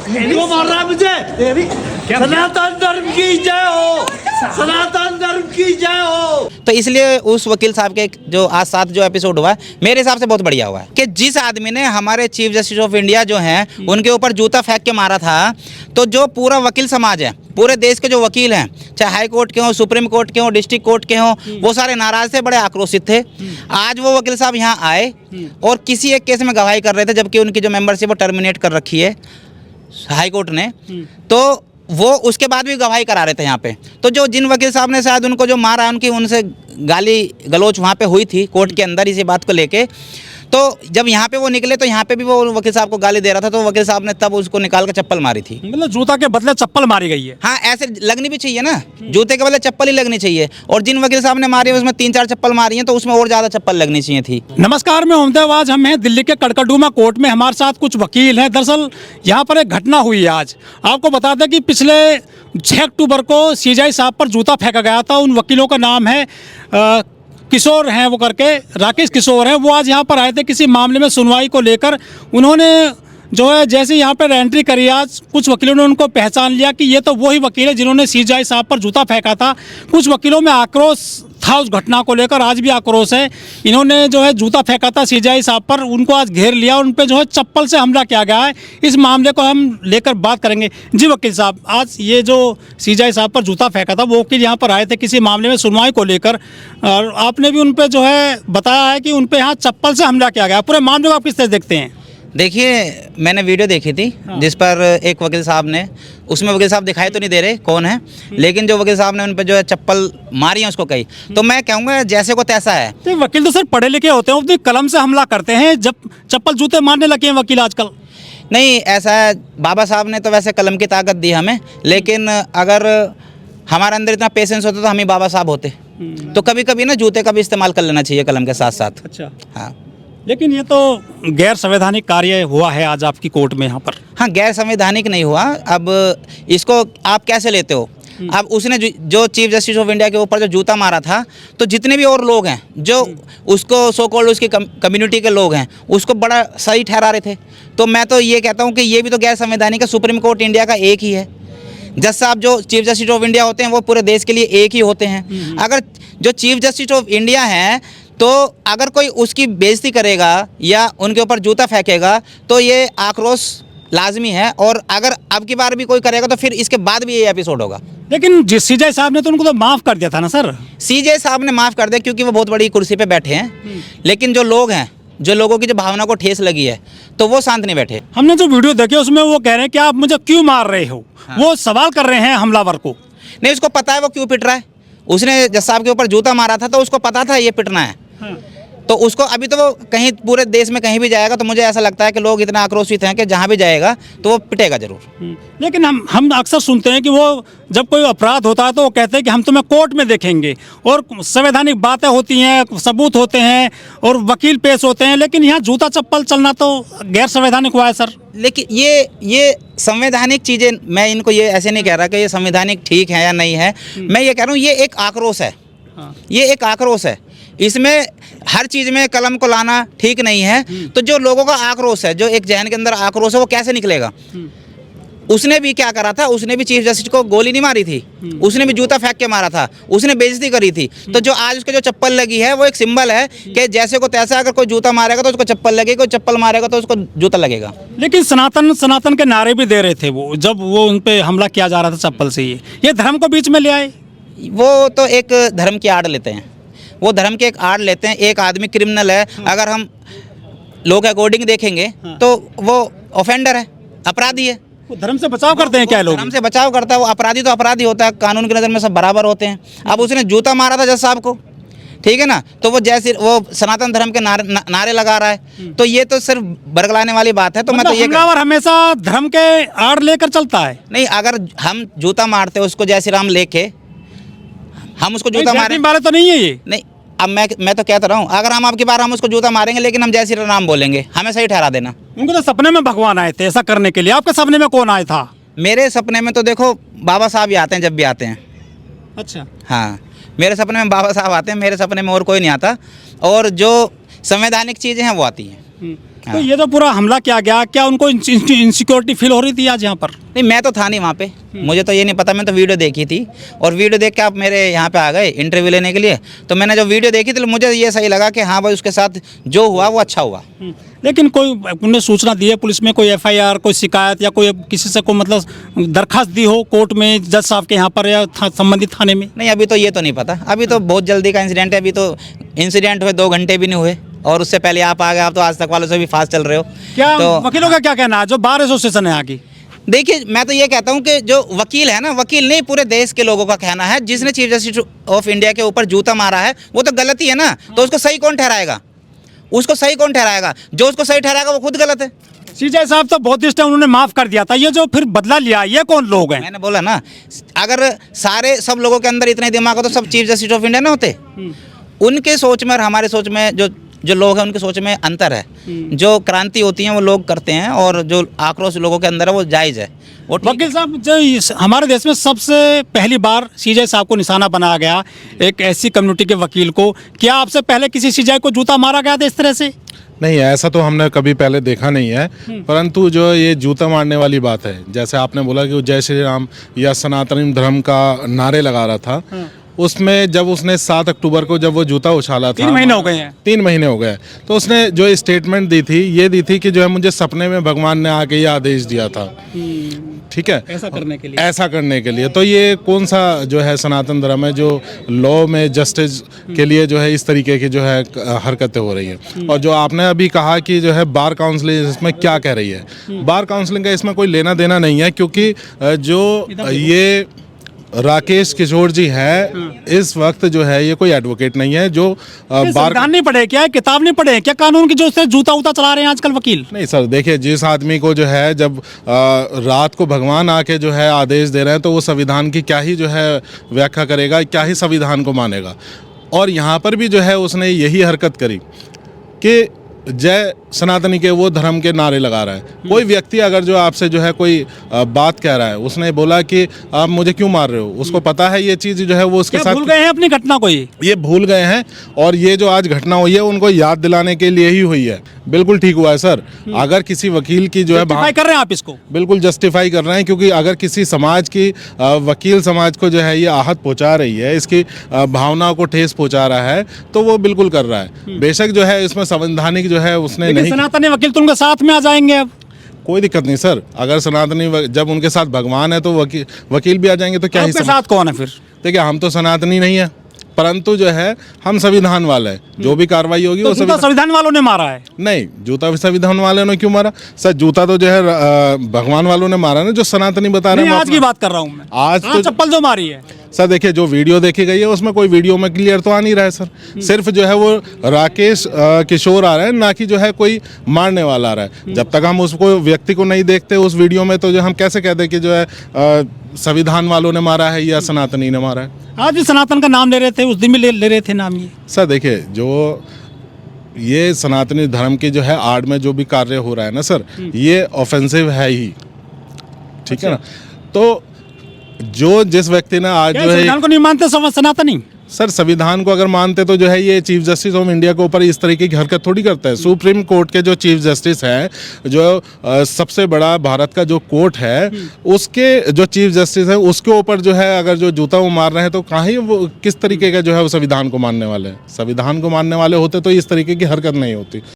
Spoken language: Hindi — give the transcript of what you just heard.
क्यों मार रहा है मुझे? सनातन धर्म की जय हो, सनातन धर्म की जय हो। तो इसलिए उस वकील साहब के जो आज 7 जो एपिसोड हुआ है मेरे हिसाब से बहुत बढ़िया हुआ है कि जिस आदमी ने हमारे चीफ जस्टिस ऑफ इंडिया जो हैं उनके ऊपर जूता फेंक के मारा था, तो जो पूरा वकील समाज है, पूरे देश के जो वकील हैं, चाहे हाई कोर्ट के हों, सुप्रीम कोर्ट के हों, डिस्ट्रिक्ट कोर्ट के हों, वो सारे नाराज थे, बड़े आक्रोशित थे। आज वो वकील साहब यहाँ आए और किसी एक केस में गवाही कर रहे थे, जबकि उनकी जो मेंबरशिप वो टर्मिनेट कर रखी है हाई कोर्ट ने, तो वो उसके बाद भी गवाही करा रहे थे यहाँ पे। तो जो जिन वकील साहब ने शायद उनको जो मारा, उनकी उनसे गाली गलौच वहाँ पे हुई थी कोर्ट के अंदर इसी बात को लेके, तो जब यहाँ पे वो निकले तो यहाँ पे भी वो वकील साहब को गाली दे रहा था, तो वकील साहब ने तब उसको निकाल कर चप्पल मारी थी। मतलब जूता के बदले चप्पल मारी गई है। हाँ, ऐसे लगनी भी चाहिए ना, जूते के बदले चप्पल ही लगनी चाहिए। और जिन वकील साहब ने मारी है उसमें 3-4 चप्पल मारी हैं, तो उसमें और ज़्यादा चप्पल लगनी चाहिए थी। नमस्कार, मैं ओमदेव। आज हम हैं दिल्ली के कड़कड़डूमा कोर्ट में, हमारे साथ कुछ वकील हैं। दरअसल यहाँ पर एक घटना हुई है आज। आपको बता दें कि पिछले 6 अक्टूबर को सीजेआई साहब पर जूता फेंका गया था। उन वकीलों का नाम है किशोर हैं, वो करके राकेश किशोर हैं। वो आज यहाँ पर आए थे किसी मामले में सुनवाई को लेकर। उन्होंने जो है जैसे यहाँ पर एंट्री करी, आज कुछ वकीलों ने उनको पहचान लिया कि ये तो वही वकील है जिन्होंने सीजेआई साहब पर जूता फेंका था। कुछ वकीलों में आक्रोश था उस घटना को लेकर, आज भी आक्रोश है। इन्होंने जो है जूता फेंका था सीजेआई साहब पर, उनको आज घेर लिया, उन पे जो है चप्पल से हमला किया गया है। इस मामले को हम लेकर बात करेंगे। जी वकील साहब, आज ये जो सीजेआई साहब पर जूता फेंका था, वो वकील यहाँ पर आए थे किसी मामले में सुनवाई को लेकर, और आपने भी उन पर जो है बताया है कि उन पर यहाँ चप्पल से हमला किया गया। पूरे मामले को आप किस तरह देखते हैं? देखिए, मैंने वीडियो देखी थी जिस पर एक वकील साहब ने, उसमें वकील साहब दिखाई तो नहीं दे रहे कौन है, लेकिन जो वकील साहब ने उन पर जो है चप्पल मारी है उसको कही, तो मैं कहूँगा जैसे को तैसा है। तो वकील तो सर पढ़े लिखे होते हैं, अपनी कलम से हमला करते हैं, जब चप्पल जूते मारने लगे हैं वकील आजकल। नहीं, ऐसा है, बाबा साहब ने तो वैसे कलम की ताकत दी हमें, लेकिन अगर हमारे अंदर इतना पेशेंस होता तो हम ही बाबा साहब होते। तो कभी कभी ना जूते का भी इस्तेमाल कर लेना चाहिए कलम के साथ साथ। अच्छा, हाँ, लेकिन ये तो गैर संवैधानिक कार्य हुआ है आज आपकी कोर्ट में यहाँ पर। हाँ, गैर संवैधानिक नहीं हुआ। अब इसको आप कैसे लेते हो? अब उसने जो चीफ जस्टिस ऑफ इंडिया के ऊपर जो जूता मारा था, तो जितने भी और लोग हैं जो उसको सो कॉल्ड उसकी कम्युनिटी के लोग हैं, उसको बड़ा सही ठहरा रहे थे। तो मैं तो ये कहता हूँ कि ये भी तो गैर संवैधानिक है। सुप्रीम कोर्ट इंडिया का एक ही है। जज साहब जो चीफ जस्टिस ऑफ इंडिया होते हैं वो पूरे देश के लिए एक ही होते हैं। अगर जो चीफ जस्टिस ऑफ इंडिया हैं, तो अगर कोई उसकी बेइज्जती करेगा या उनके ऊपर जूता फेंकेगा तो ये आक्रोश लाजमी है। और अगर अब की बार भी कोई करेगा तो फिर इसके बाद भी ये एपिसोड होगा। लेकिन जिस सीजेआई साहब ने तो उनको तो माफ़ कर दिया था ना सर। सीजेआई साहब ने माफ़ कर दिया क्योंकि वो बहुत बड़ी कुर्सी पे बैठे हैं, लेकिन जो लोग हैं, जो लोगों की जो भावना को ठेस लगी है, तो वो शांत नहीं बैठे। हमने जो वीडियो देखे उसमें वो कह रहे हैं कि आप मुझे क्यों मार रहे हो। हाँ। वो सवाल कर रहे हैं हमलावर को। नहीं, उसको पता है वो क्यों पिट रहा है। उसने जज साहब के ऊपर जूता मारा था तो उसको पता था ये पिटना है। हाँ। तो उसको अभी तो वो कहीं पूरे देश में कहीं भी जाएगा तो मुझे ऐसा लगता है कि लोग इतना आक्रोशित हैं कि जहाँ भी जाएगा तो वो पिटेगा जरूर। लेकिन हम अक्सर सुनते हैं कि वो जब कोई अपराध होता है तो वो कहते हैं कि हम तुम्हें कोर्ट में देखेंगे, और संवैधानिक बातें होती हैं, सबूत होते हैं और वकील पेश होते हैं, लेकिन यहाँ जूता चप्पल चलना तो गैर संवैधानिक हुआ है सर। लेकिन ये संवैधानिक चीज़ें, मैं इनको ये ऐसे नहीं कह रहा कि ये संवैधानिक ठीक है या नहीं है। मैं ये कह रहा हूँ ये एक आक्रोश है। ये एक आक्रोश है, इसमें हर चीज़ में कलम को लाना ठीक नहीं है। तो जो लोगों का आक्रोश है, जो एक जहन के अंदर आक्रोश है, वो कैसे निकलेगा? उसने भी क्या करा था, उसने भी चीफ जस्टिस को गोली नहीं मारी थी, उसने भी जूता फेंक के मारा था, उसने बेइज्जती करी थी। तो जो आज उसके जो चप्पल लगी है वो एक सिंबल है कि जैसे को तैसा, अगर कोई जूता मारेगा तो उसको चप्पल लगेगी, कोई चप्पल मारेगा तो उसको जूता लगेगा। लेकिन सनातन के नारे भी दे रहे थे वो, जब वो उन पे हमला किया जा रहा था चप्पल से। ये धर्म को बीच में ले आए। वो तो एक धर्म की आड़ लेते हैं, वो धर्म के एक आड़ लेते हैं। एक आदमी क्रिमिनल है, अगर हम लोग अकॉर्डिंग देखेंगे तो वो ऑफेंडर है, अपराधी है। वो धर्म से बचाव करते हैं क्या लोग? धर्म से बचाव करता है, वो अपराधी तो अपराधी होता है, कानून की नज़र में सब बराबर होते हैं। अब उसने जूता मारा था जज साहब को, ठीक है ना, तो वो जैसे वो सनातन धर्म के नारे लगा रहा है, तो ये तो सिर्फ बरगलाने वाली बात है। तो मैं तो ये हमेशा धर्म के आड़ लेकर चलता है। नहीं, अगर हम जूता मारते उसको जय श्री राम लेके, हम उसको जूता मारें वाले तो नहीं है ये। नहीं, अब मैं तो कहता रहा हूँ, अगर हम आपकी बार हम उसको जूता मारेंगे लेकिन हम जय श्री राम बोलेंगे, हमें सही ठहरा देना। उनको तो सपने में भगवान आए थे ऐसा करने के लिए। आपके सपने में कौन आया था? मेरे सपने में तो देखो बाबा साहब ही आते हैं जब भी आते हैं। अच्छा, हाँ, मेरे सपने में बाबा साहब आते हैं, मेरे सपने में और कोई नहीं आता। और जो संवैधानिक चीज़ें हैं वो आती हैं। तो ये तो पूरा हमला किया गया, क्या उनको इनसिक्योरिटी फील हो रही थी आज यहाँ पर? नहीं, मैं तो था नहीं वहाँ पे, मुझे तो ये नहीं पता, मैं तो वीडियो देखी थी और वीडियो देख के आप मेरे यहाँ पे आ गए इंटरव्यू लेने के लिए, तो मैंने जो वीडियो देखी थी मुझे ये सही लगा कि हाँ भाई उसके साथ जो हुआ वो अच्छा हुआ। लेकिन कोई उन्होंने सूचना दी है पुलिस में, कोई FIR, कोई शिकायत या कोई किसी से कोई मतलब दरखास्त दी हो कोर्ट में, जज साहब के यहाँ पर या संबंधित थाने में? नहीं, अभी तो ये तो नहीं पता, अभी तो बहुत जल्दी का इंसिडेंट है, अभी तो इंसिडेंट हुए 2 घंटे भी नहीं हुए और उससे पहले आप आ गए, आप तो आज तक वालों से भी फास्ट चल रहे हो। क्या तो वकीलों का क्या कहना है, जो बार एसोसिएशन है यहाँ की? देखिए, मैं तो ये कहता हूँ कि जो वकील है ना, वकील नहीं पूरे देश के लोगों का कहना है, जिसने चीफ जस्टिस ऑफ इंडिया के ऊपर जूता मारा है वो तो गलती है ना, तो उसको सही कौन ठहराएगा? उसको सही कौन ठहराएगा? जो उसको सही ठहराएगा वो खुद गलत है। CJ साहब तो बौद्धिस्ट है, उन्होंने माफ कर दिया था, ये जो फिर बदला लिया ये कौन लोग हैं? मैंने बोला ना, अगर सब लोगों के अंदर इतने दिमाग हो तो सब चीफ जस्टिस ऑफ इंडिया ना होते। उनके सोच में और हमारे सोच में जो लोग हैं उनकी सोच में अंतर है। जो क्रांति होती है वो लोग करते हैं और जो आक्रोश लोगों के अंदर है वो जायज़ है। वो वकील साहब, जो हमारे देश में सबसे पहली बार CJ साहब को निशाना बनाया गया, एक ऐसी कम्युनिटी के वकील को, क्या आपसे पहले किसी CJ को जूता मारा गया था इस तरह से? नहीं, ऐसा तो हमने कभी पहले देखा नहीं है, परंतु जो ये जूता मारने वाली बात है, जैसे आपने बोला कि वो जय श्री राम या सनातन धर्म का नारे लगा रहा था, उसमें जब उसने 7 अक्टूबर को जब वो जूता उछाला था, 3 महीने हो गए हैं। 3 महीने हो गए, तो उसने जो स्टेटमेंट दी थी ये दी थी कि जो है मुझे सपने में भगवान ने आके ये आदेश दिया था, ठीक है, ऐसा करने के लिए, ऐसा करने के लिए। तो ये कौन सा जो है सनातन धर्म है जो लॉ में जस्टिस के लिए जो है इस तरीके की जो है हरकतें हो रही हैं। और जो आपने अभी कहा कि जो है बार काउंसलिंग इसमें क्या कह रही है, बार काउंसलिंग का इसमें कोई लेना देना नहीं है, क्योंकि जो ये राकेश किशोर जी है इस वक्त जो है ये कोई एडवोकेट नहीं है। जो संविधान नहीं पढ़े क्या, किताब नहीं पढ़े क्या कानून की, जो उससे जूता उता चला रहे हैं आजकल वकील? नहीं सर, देखिए, जिस आदमी को जो है जब रात को भगवान आके जो है आदेश दे रहे हैं तो वो संविधान की क्या ही जो है व्याख्या करेगा, क्या ही संविधान को मानेगा। और यहाँ पर भी जो है उसने यही हरकत करी कि जय सनातनी के वो धर्म के नारे लगा रहा है। कोई व्यक्ति अगर जो आपसे जो है कोई बात कह रहा है, उसने बोला कि आप मुझे क्यों मार रहे हो, उसको पता है ये चीज़ जो है वो उसके साथ भूल गए हैं अपनी घटना को, ये भूल गए हैं। और ये जो आज घटना हुई है उनको याद दिलाने के लिए ही हुई है। बिल्कुल ठीक हुआ है सर। अगर किसी वकील की जो है जस्टिफाई कर रहे हैं आप इसको? बिल्कुल जस्टिफाई कर रहे हैं, क्योंकि अगर किसी समाज की वकील समाज को जो है ये आहत पहुंचा रही है, इसकी भावनाओं को ठेस पहुंचा रहा है, तो वो बिल्कुल कर रहा है। बेशक जो है इसमें संवैधानिक जो है उसने नहीं, सनातनी वकील तो उनके साथ में आ जाएंगे अब। कोई दिक्कत नहीं सर, अगर सनातनी जब उनके साथ भगवान है तो वकील भी आ जाएंगे, तो क्या ही साथ कौन है फिर? देखिए, हम तो सनातनी नहीं है, परंतु जो है हम संविधान वाले हैं। जो भी कार्रवाई होगी तो वो संविधान वालों ने मारा है? नहीं, जूता भी संविधान वालों ने क्यों मारा सर? जूता तो जो है भगवान वालों ने मारा ना, जो सनातनी बता रहे हैं। आज की बात कर रहा हूँ मैं, आज तो चप्पल जो मारी है सर, देखिए, जो वीडियो देखी गई है उसमें कोई वीडियो में क्लियर तो आ नहीं रहा है सर। सिर्फ जो है वो राकेश किशोर आ रहा है, ना कि जो है कोई मारने वाला आ रहा है। जब तक हम उसको व्यक्ति को नहीं देखते उस वीडियो में, तो जो हम कैसे कहते कि जो है संविधान वालों ने मारा है या सनातनी ने मारा है। आज भी सनातन का नाम ले रहे थे, उस दिन भी ले रहे थे नाम ये। सर देखिए, जो ये सनातनी धर्म की जो है आड़ में जो भी कार्य हो रहा है ना सर, ये ऑफेंसिव है ही, ठीक है ना। तो जो जिस व्यक्ति ने आज जो है संविधान को नहीं मानते सनातनी, सर संविधान को अगर मानते तो जो है ये चीफ जस्टिस ऑफ इंडिया के ऊपर इस तरीके की हरकत थोड़ी करता है। सुप्रीम कोर्ट के जो चीफ जस्टिस हैं, जो सबसे बड़ा भारत का जो कोर्ट है, उसके जो चीफ जस्टिस है उसके ऊपर जो है अगर जो जूता वो मार रहे हैं, तो कहीं वो किस तरीके का जो है वो संविधान को मानने वाले हैं। संविधान को मानने वाले होते तो इस तरीके की हरकत नहीं होती।